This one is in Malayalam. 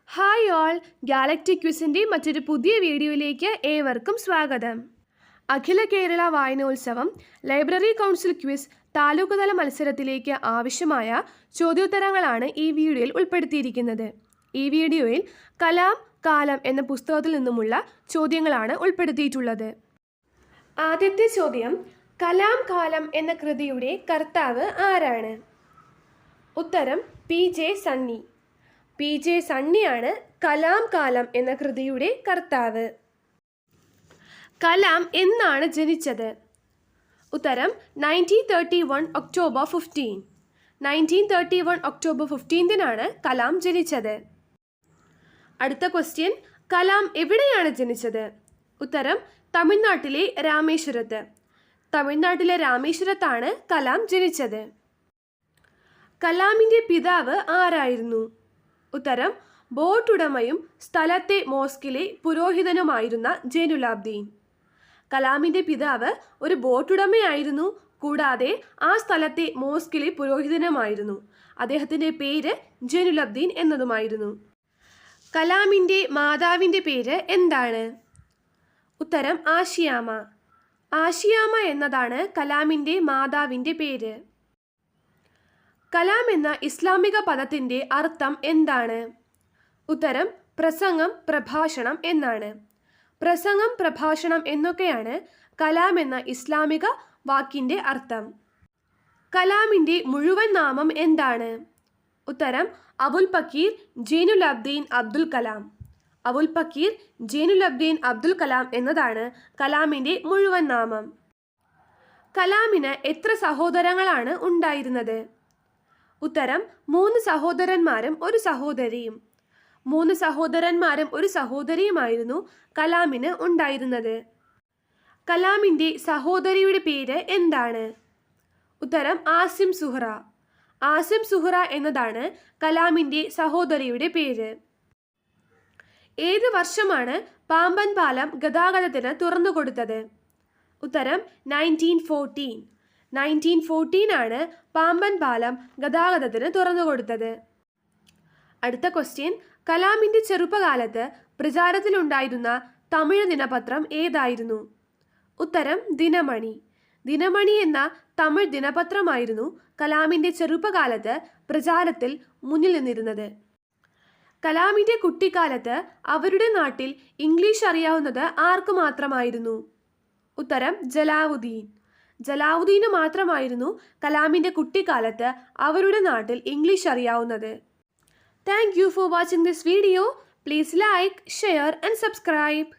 ഹായ് ഓൾ, ഗാലക്റ്റിക് ക്വിസിൻ്റെ മറ്റൊരു പുതിയ വീഡിയോയിലേക്ക് ഏവർക്കും സ്വാഗതം. Akhila Kerala Vayanolsavam library council quiz taluk തല മത്സരത്തിലേക്ക് ആവശ്യമായ ചോദ്യോത്തരങ്ങളാണ് ഈ വീഡിയോയിൽ ഉൾപ്പെടുത്തിയിരിക്കുന്നത്. ഈ വീഡിയോയിൽ കലാം കാലം എന്ന പുസ്തകത്തിൽ നിന്നുമുള്ള ചോദ്യങ്ങളാണ് ഉൾപ്പെടുത്തിയിട്ടുള്ളത്. ആദ്യത്തെ ചോദ്യം, കലാം കാലം എന്ന കൃതിയുടെ കർത്താവ് ആരാണ്? ഉത്തരം പി.ജെ. സണ്ണി. പി.ജെ. സണ്ണിയാണ് കലാം കാലം എന്ന കൃതിയുടെ കർത്താവ്. കലാം എന്നാണ് ജനിച്ചത്? ഉത്തരം 1931 ഒക്ടോബർ 15. 1931 ഒക്ടോബർ 15 കലാം ജനിച്ചത്. അടുത്ത ക്വസ്റ്റ്യൻ, കലാം എവിടെയാണ് ജനിച്ചത്? ഉത്തരം തമിഴ്നാട്ടിലെ രാമേശ്വരത്ത്. തമിഴ്നാട്ടിലെ രാമേശ്വരത്താണ് കലാം ജനിച്ചത്. കലാമിൻ്റെ പിതാവ് ആരായിരുന്നു? ഉത്തരം ബോട്ടുടമയും സ്ഥലത്തെ മോസ്കിലെ പുരോഹിതനുമായിരുന്ന ജൈനുലാബ്ദീൻ. കലാമിൻ്റെ പിതാവ് ഒരു ബോട്ടുടമയായിരുന്നു, കൂടാതെ ആ സ്ഥലത്തെ മോസ്കിലെ പുരോഹിതനുമായിരുന്നു. അദ്ദേഹത്തിൻ്റെ പേര് ജൈനുലാബ്ദീൻ എന്നതുമായിരുന്നു. കലാമിൻ്റെ മാതാവിൻ്റെ പേര് എന്താണ്? ഉത്തരം ആഷിയാമ. ആഷിയാമ എന്നതാണ് കലാമിൻ്റെ മാതാവിൻ്റെ പേര്. കലാം എന്ന ഇസ്ലാമിക പദത്തിൻ്റെ അർത്ഥം എന്താണ്? ഉത്തരം പ്രസംഗം, പ്രഭാഷണം എന്നാണ്. പ്രസംഗം, പ്രഭാഷണം എന്നൊക്കെയാണ് കലാം എന്ന ഇസ്ലാമിക വാക്കിൻ്റെ അർത്ഥം. കലാമിൻ്റെ മുഴുവൻ നാമം എന്താണ്? ഉത്തരം അബുൽ പക്കീർ ജൈനുലാബ്ദീൻ അബ്ദുൽ കലാം. അബുൽ പക്കീർ ജൈനുലാബ്ദീൻ അബ്ദുൽ കലാം എന്നതാണ് കലാമിൻ്റെ മുഴുവൻ നാമം. കലാമിന് എത്ര സഹോദരങ്ങളാണ് ഉണ്ടായിരുന്നത്? ഉത്തരം 3 സഹോദരന്മാരും ഒരു സഹോദരിയും. 3 സഹോദരന്മാരും ഒരു സഹോദരിയുമായിരുന്നു കലാമിന് ഉണ്ടായിരുന്നത്. കലാമിൻ്റെ സഹോദരിയുടെ പേര് എന്താണ്? ഉത്തരം ആസിം സുഹ്റ. ആസിം സുഹ്റ എന്നതാണ് കലാമിൻ്റെ സഹോദരിയുടെ പേര്. ഏത് വർഷമാണ് പാമ്പൻ പാലം ഗതാഗതത്തിന് തുറന്നുകൊടുത്തത്? ഉത്തരം 1914. 1914 പാമ്പൻ പാലം ഗതാഗതത്തിന് തുറന്നുകൊടുത്തത്. അടുത്ത ക്വസ്റ്റ്യൻ, കലാമിൻ്റെ ചെറുപ്പകാലത്ത് പ്രചാരത്തിലുണ്ടായിരുന്ന തമിഴ് ദിനപത്രം ഏതായിരുന്നു? ഉത്തരം ദിനമണി. ദിനമണി എന്ന തമിഴ് ദിനപത്രമായിരുന്നു കലാമിൻ്റെ ചെറുപ്പകാലത്ത് പ്രചാരത്തിൽ മുന്നിൽ നിന്നിരുന്നത്. കലാമിൻ്റെ കുട്ടിക്കാലത്ത് അവരുടെ നാട്ടിൽ ഇംഗ്ലീഷ് അറിയാവുന്നത് ആർക്ക് മാത്രമായിരുന്നു? ഉത്തരം ജലാവുദ്ദീൻ. ജലാവുദ്ദീന് മാത്രമായിരുന്നു കലാമിൻ്റെ കുട്ടിക്കാലത്ത് അവരുടെ നാട്ടിൽ ഇംഗ്ലീഷ് അറിയാവുന്നത്. Thank you for watching this video. Please like, share and subscribe.